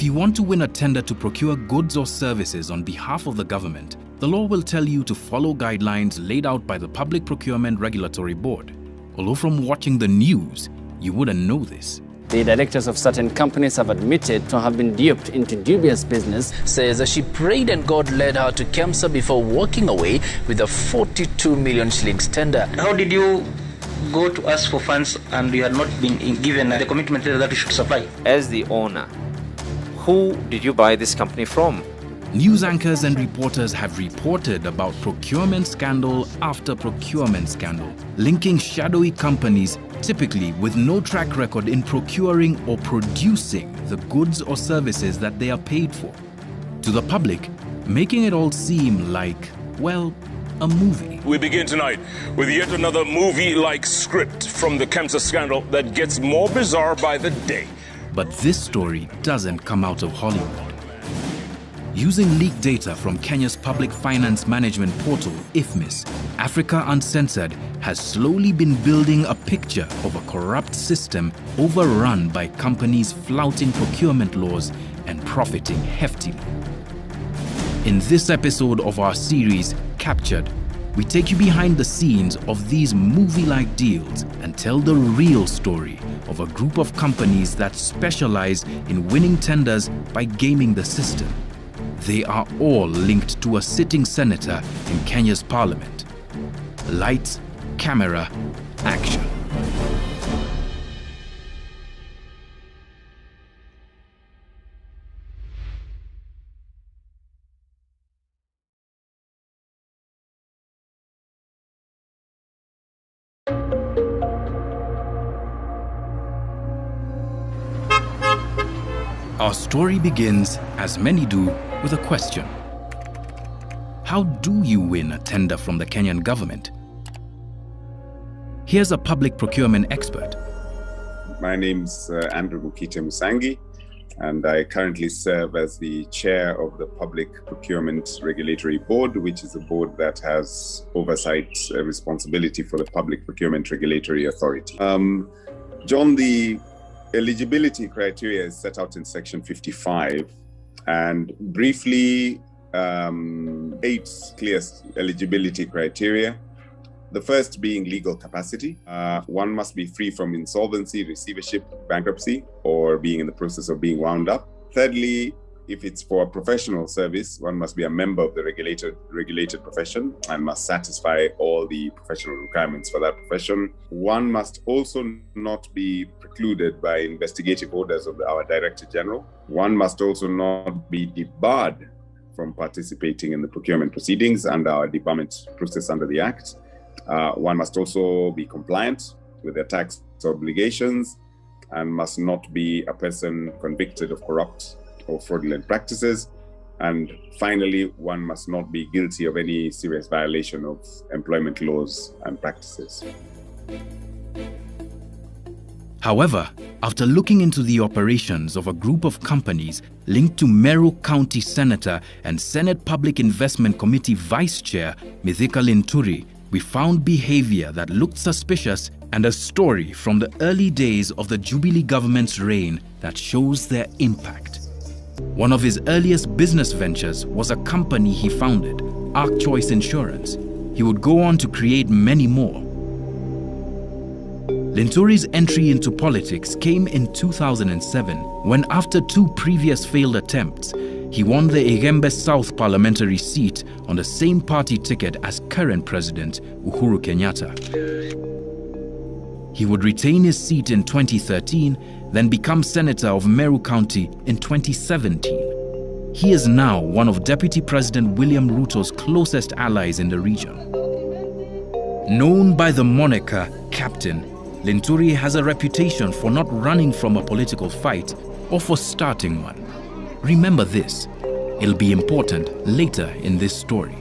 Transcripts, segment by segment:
you want to win a tender to procure goods or services on behalf of the government, the law will tell you to follow guidelines laid out by the Public Procurement Regulatory Board. Although from watching the news, you wouldn't know this. The directors of certain companies have admitted to have been duped into dubious business. Says she prayed and God led her to Kemsa before walking away with a 42 million shillings tender. How did you go to ask for funds and you had not been given the commitment that you should supply? As the owner, who did you buy this company from? News anchors and reporters have reported about procurement scandal after procurement scandal, linking shadowy companies typically with no track record in procuring or producing the goods or services that they are paid for, to the public, making it all seem like, well, a movie. We begin tonight with yet another movie-like script from the Kemsa scandal that gets more bizarre by the day. But this story doesn't come out of Hollywood. Using leaked data from Kenya's public finance management portal, IFMIS, Africa Uncensored has slowly been building a picture of a corrupt system overrun by companies flouting procurement laws and profiting heftily. In this episode of our series, Captured, we take you behind the scenes of these movie-like deals and tell the real story of a group of companies that specialize in winning tenders by gaming the system. They are all linked to a sitting senator in Kenya's parliament. Lights, camera, action. Our story begins, as many do, with a question. How do you win a tender from the Kenyan government? Here's a public procurement expert. My name's Andrew Mukite Musangi, and I currently serve as the chair of the Public Procurement Regulatory Board, which is a board that has oversight responsibility for the Public Procurement Regulatory Authority. John, the eligibility criteria is set out in Section 55, and briefly, 8 clear eligibility criteria. The first being legal capacity. One must be free from insolvency, receivership, bankruptcy, or being in the process of being wound up. Thirdly, if it's for a professional service, one must be a member of the regulated profession and must satisfy all the professional requirements for that profession. One must also not be precluded by investigative orders of our Director General. One must also not be debarred from participating in the procurement proceedings and our debarment process under the Act. One must also be compliant with their tax obligations and must not be a person convicted of corrupt or fraudulent practices. And finally, one must not be guilty of any serious violation of employment laws and practices. However, after looking into the operations of a group of companies linked to Meru County Senator and Senate Public Investment Committee Vice Chair Mithika Linturi, we found behavior that looked suspicious and a story from the early days of the Jubilee government's reign that shows their impact. One of his earliest business ventures was a company he founded, Arc Choice Insurance. He would go on to create many more. Linturi's entry into politics came in 2007 when, after 2 previous failed attempts, he won the Igembe South parliamentary seat on the same party ticket as current President Uhuru Kenyatta. He would retain his seat in 2013, then become Senator of Meru County in 2017. He is now one of Deputy President William Ruto's closest allies in the region. Known by the moniker Captain, Linturi has a reputation for not running from a political fight or for starting one. Remember this, it'll be important later in this story.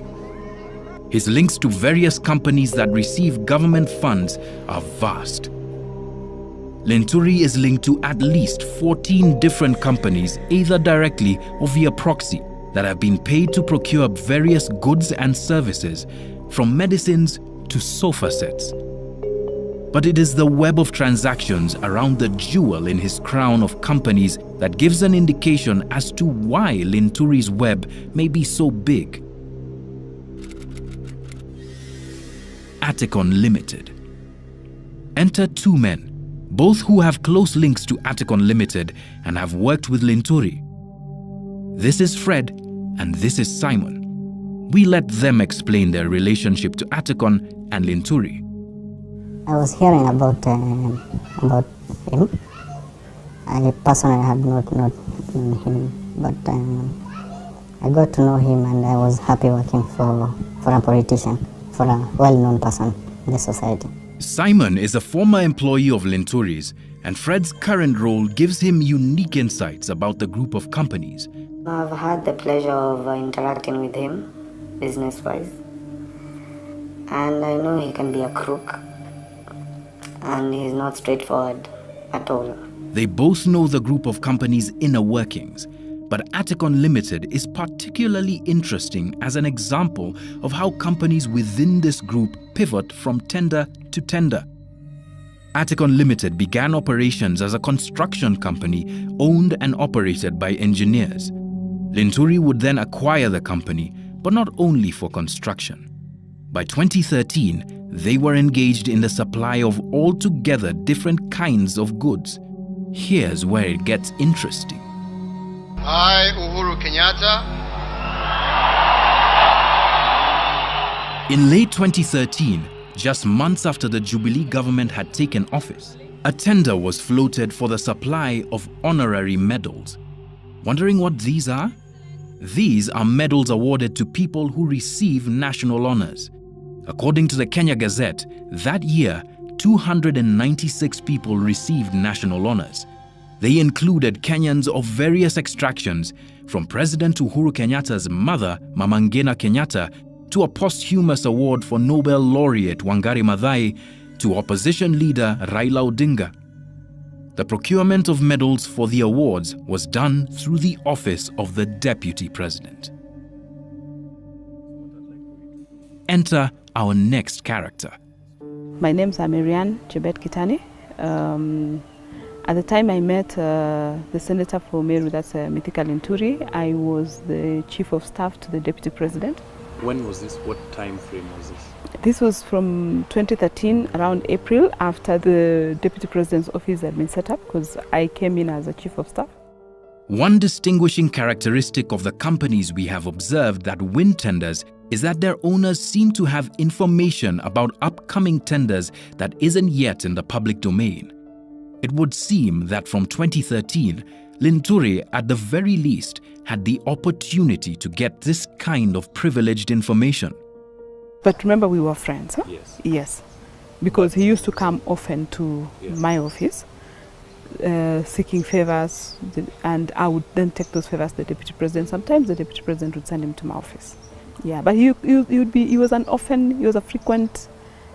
His links to various companies that receive government funds are vast. Linturi is linked to at least 14 different companies, either directly or via proxy, that have been paid to procure various goods and services, from medicines to sofa sets. But it is the web of transactions around the jewel in his crown of companies that gives an indication as to why Linturi's web may be so big. Aticon Limited. Enter two men, both who have close links to Aticon Limited and have worked with Linturi. This is Fred and this is Simon. We let them explain their relationship to Aticon and Linturi. I was hearing about him. I personally had not known him, but I got to know him and I was happy working for a politician, for a well-known person in the society. Simon is a former employee of Linturi's, and Fred's current role gives him unique insights about the group of companies. I've had the pleasure of interacting with him, business-wise, and I know he can be a crook, and he's not straightforward at all. They both know the group of companies' inner workings, but Aticon Limited is particularly interesting as an example of how companies within this group pivot from tender to tender. Aticon Limited began operations as a construction company owned and operated by engineers. Linturi would then acquire the company, but not only for construction. By 2013, they were engaged in the supply of altogether different kinds of goods. Here's where it gets interesting. I, Uhuru Kenyatta. In late 2013, just months after the Jubilee government had taken office, a tender was floated for the supply of honorary medals. Wondering what these are? These are medals awarded to people who receive national honors. According to the Kenya Gazette, that year, 296 people received national honors. They included Kenyans of various extractions, from President Uhuru Kenyatta's mother, Mama Ngina Kenyatta, to a posthumous award for Nobel laureate Wangari Maathai, to opposition leader Raila Odinga. The procurement of medals for the awards was done through the office of the Deputy President. Enter our next character. My name is Amirian Chebet Kitani. At the time I met the Senator for Meru, that's Mithika Linturi, I was the Chief of Staff to the Deputy President. When was this? What time frame was this? This was from 2013, around April, after the Deputy President's office had been set up, because I came in as a Chief of Staff. One distinguishing characteristic of the companies we have observed that win tenders is that their owners seem to have information about upcoming tenders that isn't yet in the public domain. It would seem that from 2013, Linturi, at the very least, had the opportunity to get this kind of privileged information. But remember, we were friends, huh? Yes. Yes. Because he used to come often to my office, seeking favors, and I would then take those favors to the Deputy President. Sometimes the Deputy President would send him to my office. Yeah, but he was a frequent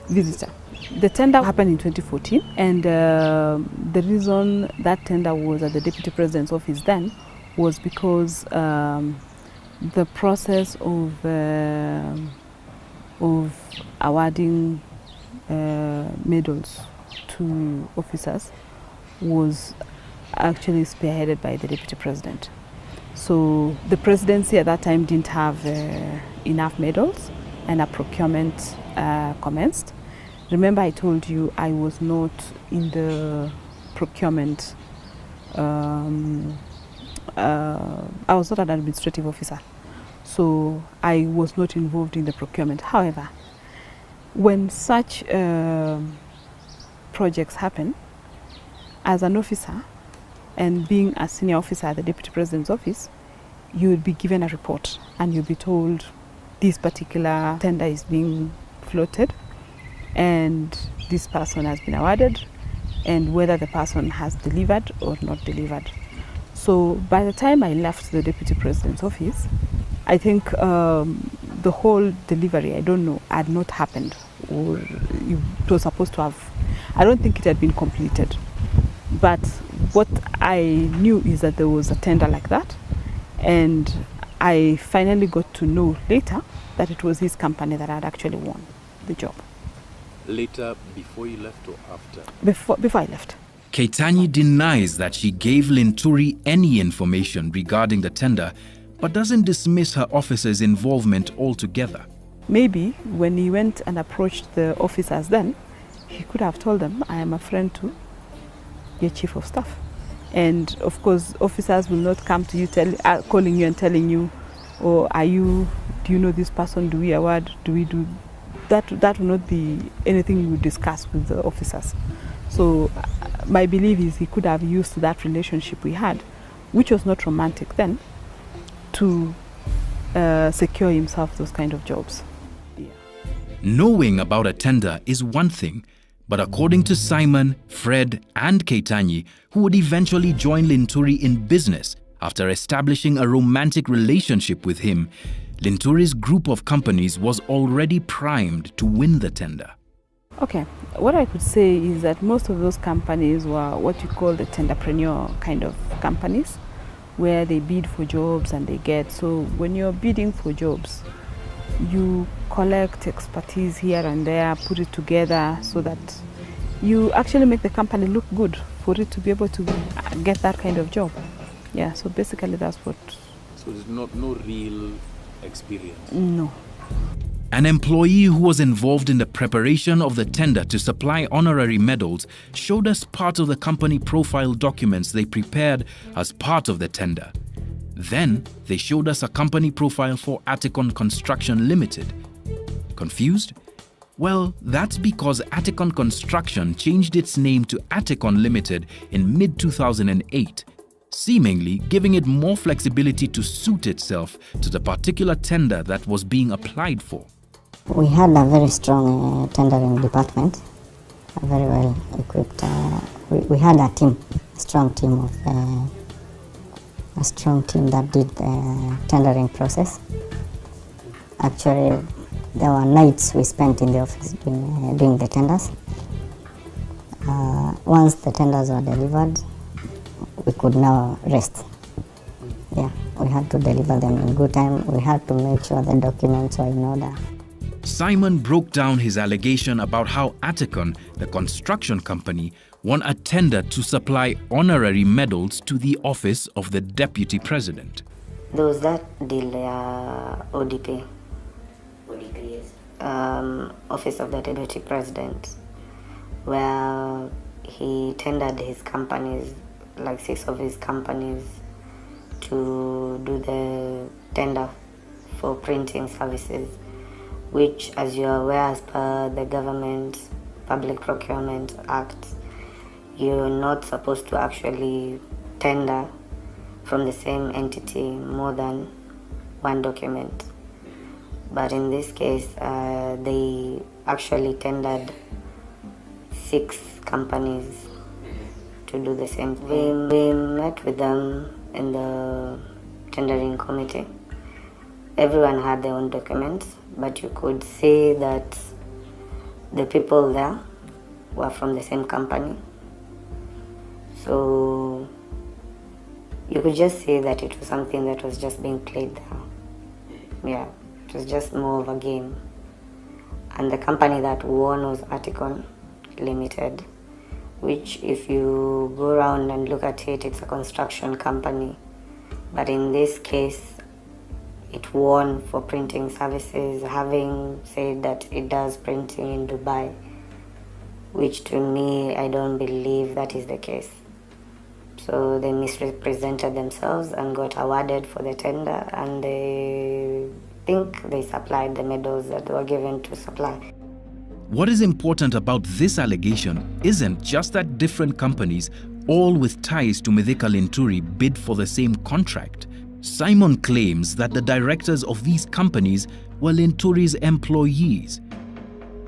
visitor. The tender happened in 2014, and the reason that tender was at the Deputy President's office then was because the process of awarding medals to officers was actually spearheaded by the Deputy President. So the presidency at that time didn't have enough medals, and a procurement commenced. Remember, I told you I was not in the procurement. I was not an administrative officer, so I was not involved in the procurement. However, when such projects happen, as an officer and being a senior officer at the Deputy President's office, you would be given a report and you'll be told this particular tender is being floated and this person has been awarded and whether the person has delivered or not delivered. So by the time I left the Deputy President's office, I think the whole delivery, I don't know, had not happened, or it was supposed to have. I don't think it had been completed. But what I knew is that there was a tender like that, and I finally got to know later that it was his company that had actually won the job. Later, before you left or after? Before I left. Keitanyi denies that she gave Linturi any information regarding the tender, but doesn't dismiss her officer's involvement altogether. Maybe when he went and approached the officers then, he could have told them, I am a friend to your chief of staff. And of course, officers will not come to you calling you and telling you, oh, do you know this person? Do we award? Do we do? That will not be anything you would discuss with the officers. So my belief is he could have used that relationship we had, which was not romantic then, to secure himself those kind of jobs. Yeah. Knowing about a tender is one thing, but according to Simon, Fred, and Keitanyi, who would eventually join Linturi in business after establishing a romantic relationship with him, Linturi's group of companies was already primed to win the tender. Okay, what I could say is that most of those companies were what you call the Tenderpreneur kind of companies, where they bid for jobs and they get. So when you're bidding for jobs, you collect expertise here and there, put it together so that you actually make the company look good for it to be able to get that kind of job. Yeah, so basically that's what... So there's no real experience? No. An employee who was involved in the preparation of the tender to supply honorary medals showed us part of the company profile documents they prepared as part of the tender. Then they showed us a company profile for Atticon Construction Limited. Confused? Well, that's because Atticon Construction changed its name to Atticon Limited in mid-2008, seemingly giving it more flexibility to suit itself to the particular tender that was being applied for. We had a very strong tendering department, a very well equipped. We had a strong team that did the tendering process. Actually, there were nights we spent in the office doing the tenders. Once the tenders were delivered, we could now rest. Yeah, we had to deliver them in good time. We had to make sure the documents were in order. Simon broke down his allegation about how Atticon, the construction company, won a tender to supply honorary medals to the office of the Deputy President. Those that deal ODP, Office of the Deputy President, where he tendered his companies, like 6 of his companies, to do the tender for printing services, which, as you are aware, as per the Government Public Procurement Act, you're not supposed to actually tender from the same entity more than one document. But in this case, they actually tendered 6 companies to do the same thing. We met with them in the tendering committee. Everyone had their own documents, but you could see that the people there were from the same company. So you could just see that it was something that was just being played there. Yeah, it was just more of a game. And the company that won was Atticon Limited, which, if you go around and look at it, it's a construction company. But in this case, it won for printing services, having said that it does printing in Dubai, which to me, I don't believe that is the case. So they misrepresented themselves and got awarded for the tender, and they think they supplied the medals that were given to supply. What is important about this allegation isn't just that different companies, all with ties to Mithika Linturi, bid for the same contract. Simon claims that the directors of these companies were Linturi's employees.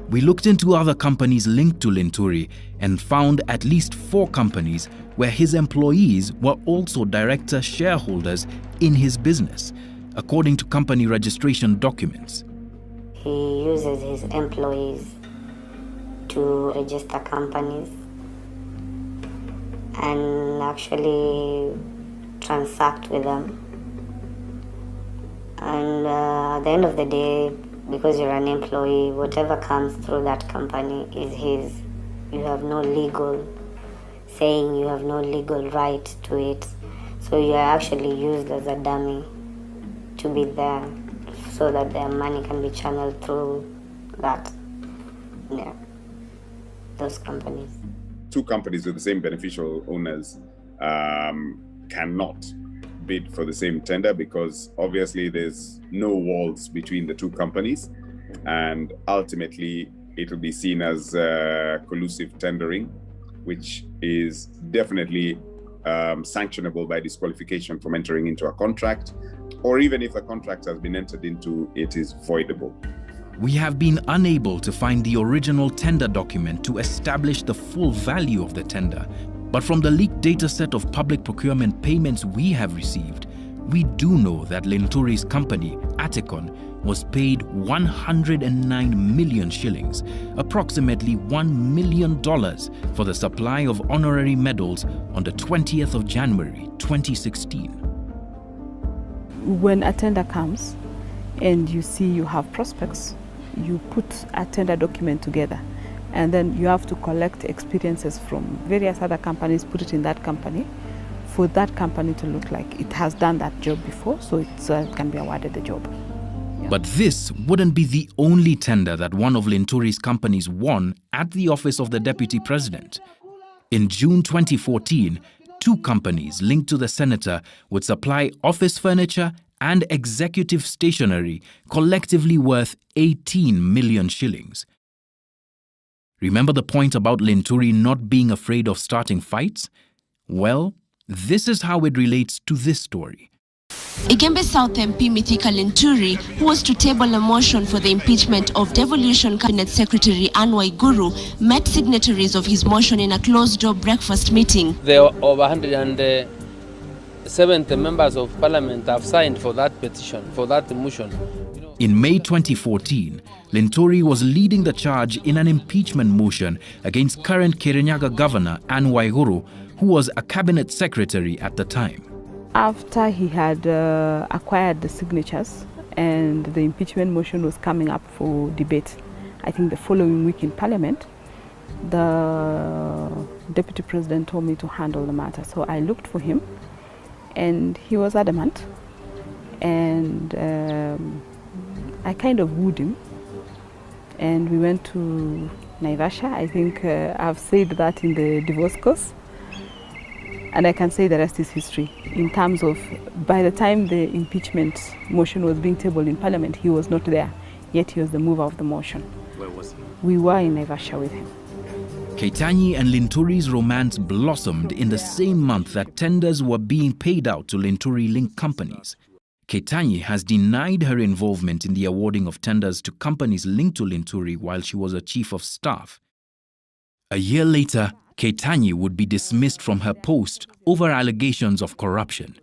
We looked into other companies linked to Linturi and found at least 4 companies where his employees were also director shareholders in his business, according to company registration documents. He uses his employees to register companies and actually transact with them. And at the end of the day, because you're an employee, whatever comes through that company is his. You have no legal saying, you have no legal right to it. So you are actually used as a dummy to be there so that their money can be channeled through that, those companies. Two companies with the same beneficial owners cannot bid for the same tender because obviously there's no walls between the two companies, and ultimately it will be seen as collusive tendering, which is definitely sanctionable by disqualification from entering into a contract, or even if a contract has been entered into, it is voidable. We have been unable to find the original tender document to establish the full value of the tender, but from the leaked dataset of public procurement payments we have received, we do know that Linturi's company, Aticon, was paid 109 million shillings, approximately $1 million, for the supply of honorary medals on the 20th of January 2016. When a tender comes and you see you have prospects, you put a tender document together, and then you have to collect experiences from various other companies, put it in that company, for that company to look like it has done that job before, so it can be awarded the job. Yeah. But this wouldn't be the only tender that one of Linturi's companies won at the office of the Deputy President. In June 2014, two companies linked to the senator would supply office furniture and executive stationery, collectively worth 18 million shillings. Remember the point about Linturi not being afraid of starting fights? Well, this is how it relates to this story. Igembe South MP Mithika Linturi, who was to table a motion for the impeachment of Devolution Cabinet Secretary Anne Waiguru, met signatories of his motion in a closed-door breakfast meeting. There are over 170 members of parliament have signed for that petition, for that motion. In May 2014, Linturi was leading the charge in an impeachment motion against current Kirinyaga Governor Anne Waiguru, who was a cabinet secretary at the time. After he had acquired the signatures and the impeachment motion was coming up for debate, I think the following week in Parliament, the Deputy President told me to handle the matter. So I looked for him, and he was adamant, and I kind of wooed him, and we went to Naivasha. I think I've said that in the divorce course, and I can say the rest is history. In terms of, by the time the impeachment motion was being tabled in Parliament, he was not there, yet he was the mover of the motion. Where was he? We were in Naivasha with him. Ketanyi and Linturi's romance blossomed in the same month that tenders were being paid out to Linturi-linked companies. Ketanyi has denied her involvement in the awarding of tenders to companies linked to Linturi while she was a chief of staff. A year later, Ketanyi would be dismissed from her post over allegations of corruption.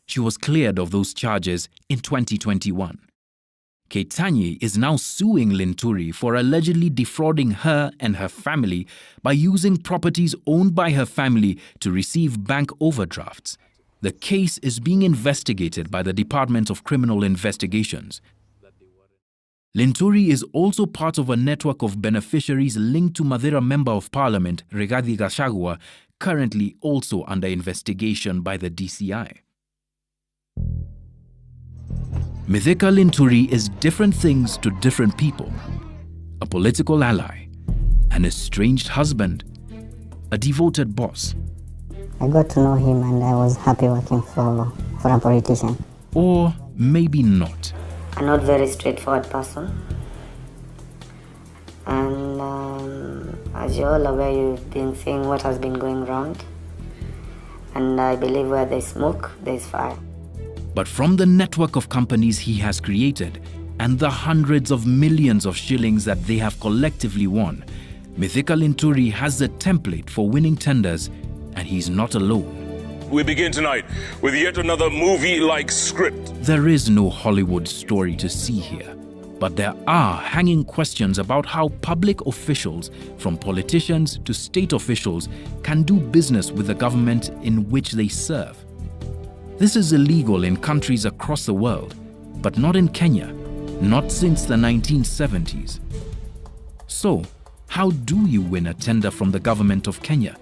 She was cleared of those charges in 2021. Ketanyi is now suing Linturi for allegedly defrauding her and her family by using properties owned by her family to receive bank overdrafts. The case is being investigated by the Department of Criminal Investigations. Linturi is also part of a network of beneficiaries linked to Madeira Member of Parliament Rigathi Gachagua, currently also under investigation by the DCI. Mithika Linturi is different things to different people. A political ally, an estranged husband, a devoted boss. I got to know him and I was happy working for a politician. Or maybe not. A not very straightforward person. And as you're all aware, you've been seeing what has been going around. And I believe where there's smoke, there's fire. But from the network of companies he has created and the hundreds of millions of shillings that they have collectively won, Mithika Linturi has a template for winning tenders, and he's not alone. We begin tonight with yet another movie-like script. There is no Hollywood story to see here, but there are hanging questions about how public officials, from politicians to state officials, can do business with the government in which they serve. This is illegal in countries across the world, but not in Kenya. not since the 1970s. So, how do you win a tender from the government of Kenya?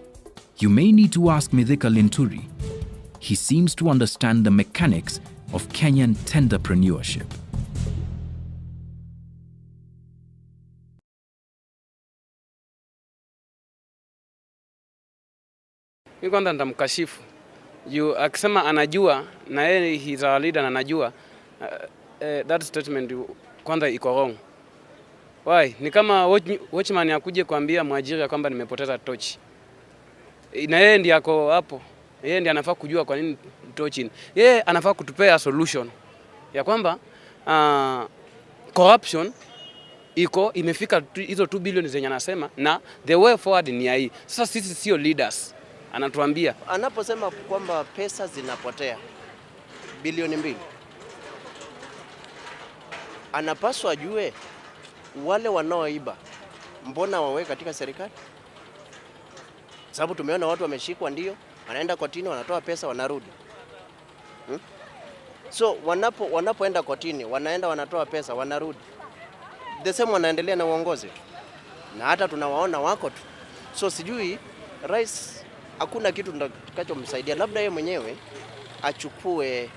You may need to ask Mithika Linturi. He seems to understand the mechanics of Kenyan tenderpreneurship. Mimi kwanza nitamkashifu. Juu akisema anajua na yeye he's our leader na anajua, that statement kwanza iko wrong. Why? Ni kama watchman akuje kuambia mwajiri kwamba nimepoteza tochi. Na yeye ndiye ako hapo. Yeye ndiye anafaa kujua kwa nini tochi. Yeye anafaa kutupea solution ya kwamba corruption imefika hizo 2 billion zenye anasema, na the way forward ni hii. Sasa sisi sio leaders. Anatuambia anaposema kwamba pesa zinapotea bilioni 2, anapaswa ajue wale wanaoiba mbona wawe katika serikali, sababu tumeona watu wameshikwa, ndio wanaenda kotini, wanatoa pesa, wanarudi. So wanapoenda kotini, wanaenda wanatoa pesa, wanarudi, the same wanaendelea na uongozi tu, na hata tunawaona wako tu. So sijui rais hakuna kitu tutakachomsaidia, labda yeye mwenyewe achukue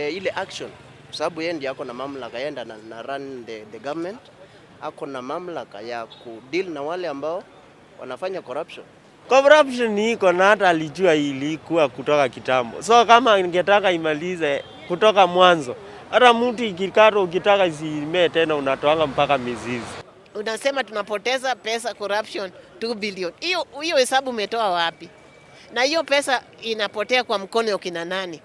ile action, kwa sababu yeye ndiye ako na mamlaka, yeye ndiye na run the government, ako na mamlaka ya kudeal na wale ambao wanafanya corruption. Corruption iko na hata alijua ilikuwa kutoka kitambo. So kama ningetaka imalize kutoka mwanzo, hata mtu ikikato ukitaka isimee tena unatoanga mpaka mizizi. Unasema tunapoteza pesa corruption 2 billion. Hiyo hesabu umetoa wapi? Na hiyo pesa inapotea kwa mkono wa kina nani?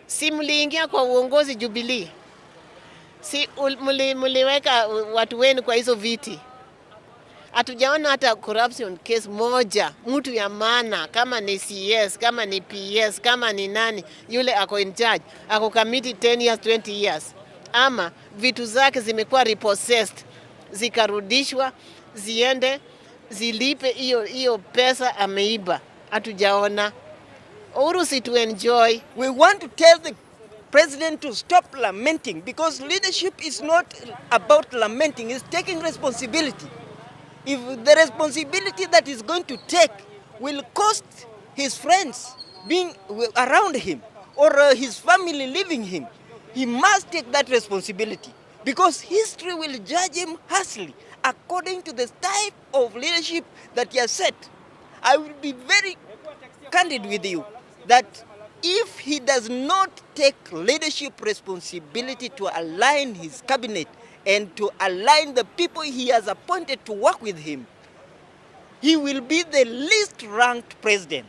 Si mliingia kwa uongozi Jubilee? Si mliweka watu wenu kwa hizo viti? Hatujaona hata corruption case moja, mtu ya maana, kama ni CS, kama ni PS, kama ni nani, yule ako in charge, ako committee 10 years, 20 years. Ama vitu zake zimekuwa repossessed, zikarudishwa, ziende, zilipe hiyo pesa ameiba. Hatujaona. Uhuru si to enjoy. We want to tell the president to stop lamenting, because leadership is not about lamenting, it's taking responsibility. If the responsibility that he's going to take will cost his friends being around him or his family leaving him, he must take that responsibility, because history will judge him harshly according to the type of leadership that he has set. I will be very candid with you that if he does not take leadership responsibility to align his cabinet and to align the people he has appointed to work with him, he will be the least ranked president.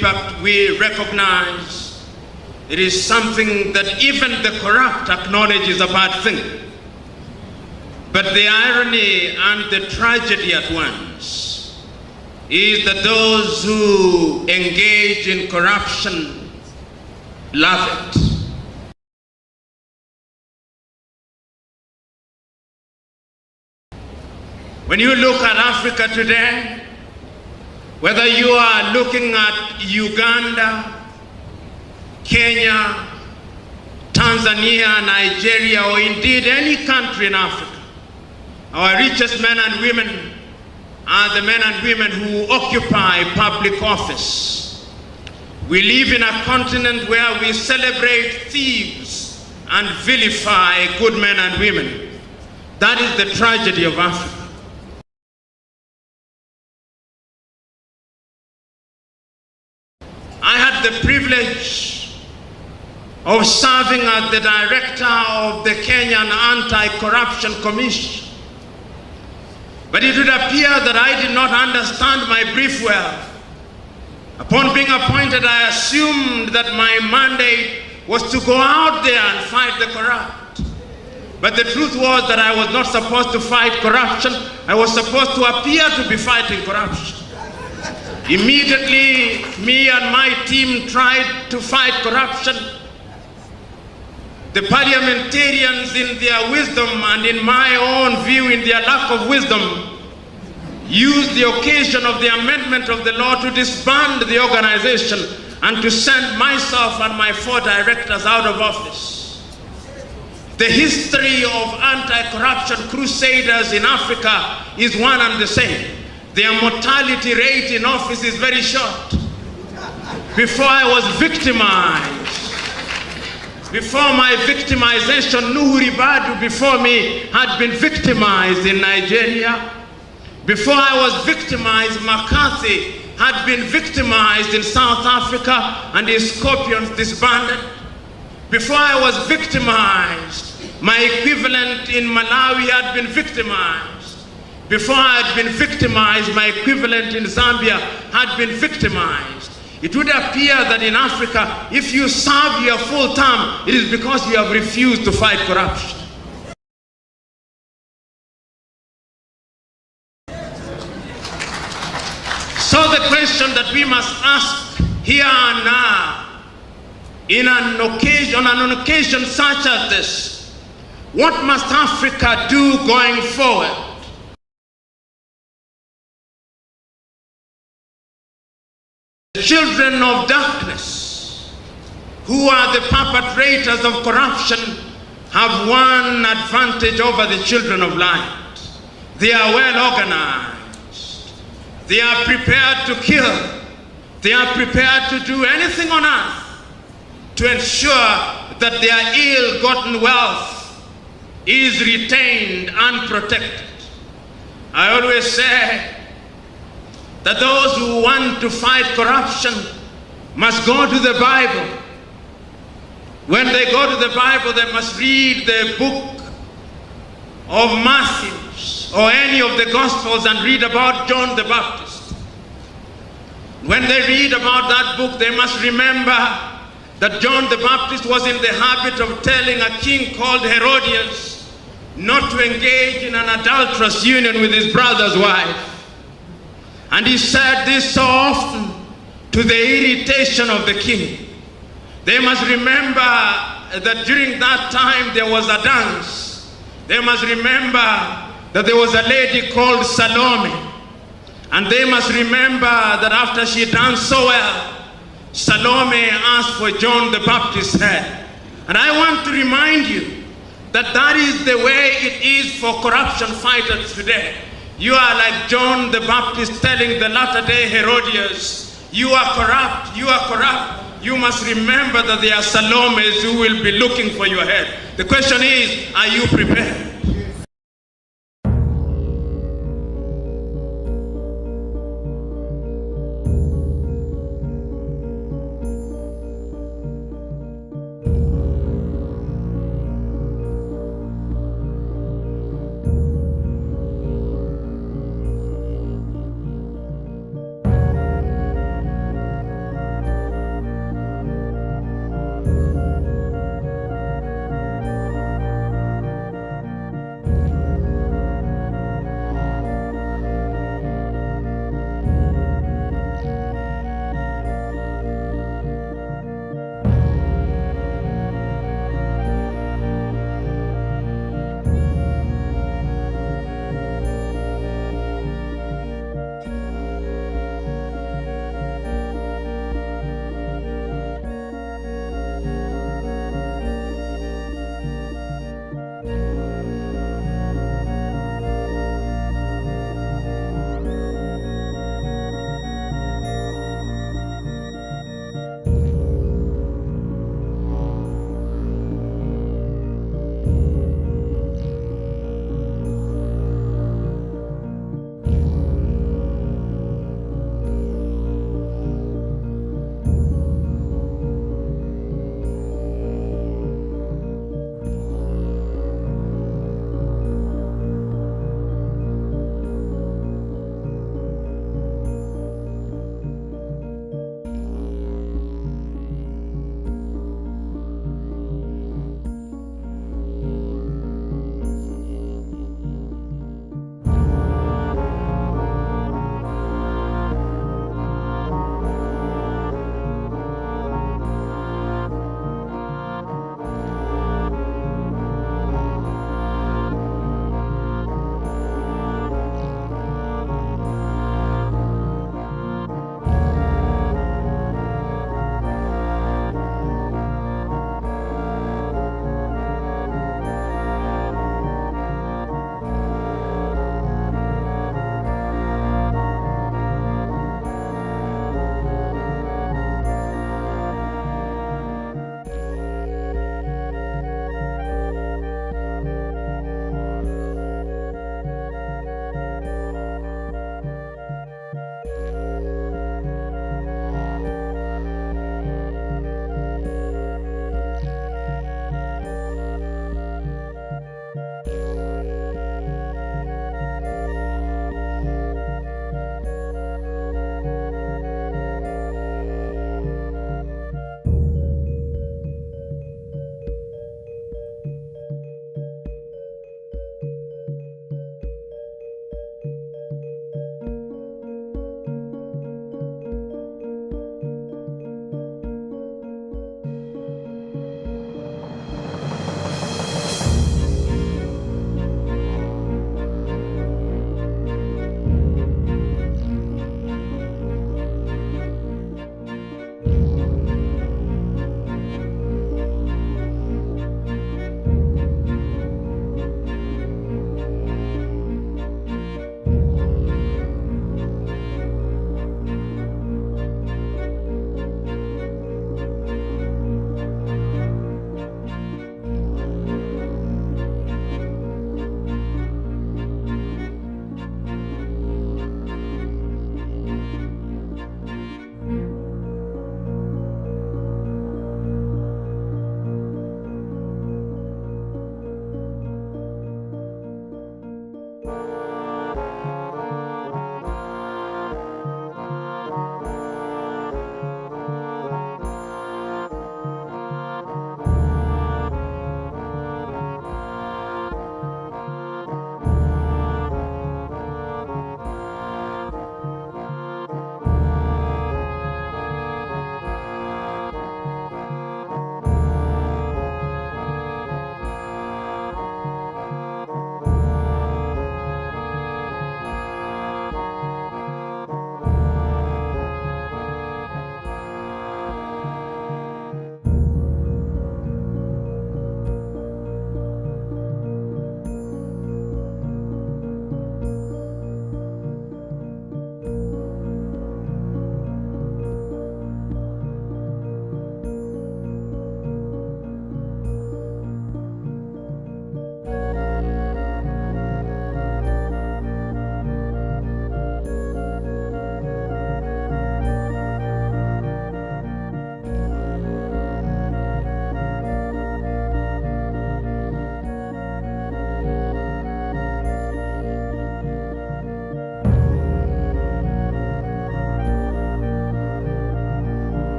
But we recognize it is something that even the corrupt acknowledge is a bad thing. But the irony and the tragedy at once is that those who engage in corruption love it. When you look at Africa today, whether you are looking at Uganda, Kenya, Tanzania, Nigeria, or indeed any country in Africa, our richest men and women are the men and women who occupy public office. We live in a continent where we celebrate thieves and vilify good men and women. That is the tragedy of Africa. I had the privilege of serving as the director of the Kenyan Anti-Corruption Commission. But it would appear that I did not understand my brief well. Upon being appointed, I assumed that my mandate was to go out there and fight the corrupt. But the truth was that I was not supposed to fight corruption. I was supposed to appear to be fighting corruption. Immediately, me and my team tried to fight corruption. The parliamentarians, in their wisdom and in my own view, in their lack of wisdom, used the occasion of the amendment of the law to disband the organization and to send myself and my 4 directors out of office. The history of anti-corruption crusaders in Africa is one and the same. Their mortality rate in office is very short. Before I was victimized, before my victimization, Nuhu Ribadu before me had been victimized in Nigeria. Before I was victimized, McCarthy had been victimized in South Africa and his scorpions disbanded. Before I was victimized, my equivalent in Malawi had been victimized. Before I had been victimized, my equivalent in Zambia had been victimized. It would appear that in Africa, if you serve your full term, it is because you have refused to fight corruption. So the question that we must ask here and now, on an occasion such as this, what must Africa do going forward? The children of darkness, who are the perpetrators of corruption, have one advantage over the children of light. They are well organized. They are prepared to kill. They are prepared to do anything on earth to ensure that their ill-gotten wealth is retained and protected. I always say that those who want to fight corruption must go to the Bible. When they go to the Bible, they must read the book of Matthew or any of the Gospels and read about John the Baptist. When they read about that book, they must remember that John the Baptist was in the habit of telling a king called Herodias not to engage in an adulterous union with his brother's wife. And he said this so often to the irritation of the king. They must remember that during that time there was a dance. They must remember that there was a lady called Salome. And they must remember that after she danced so well, Salome asked for John the Baptist's head. And I want to remind you that that is the way it is for corruption fighters today. You are like John the Baptist telling the latter-day Herodias, you are corrupt, you are corrupt. You must remember that there are Salomes who will be looking for your head. The question is, are you prepared?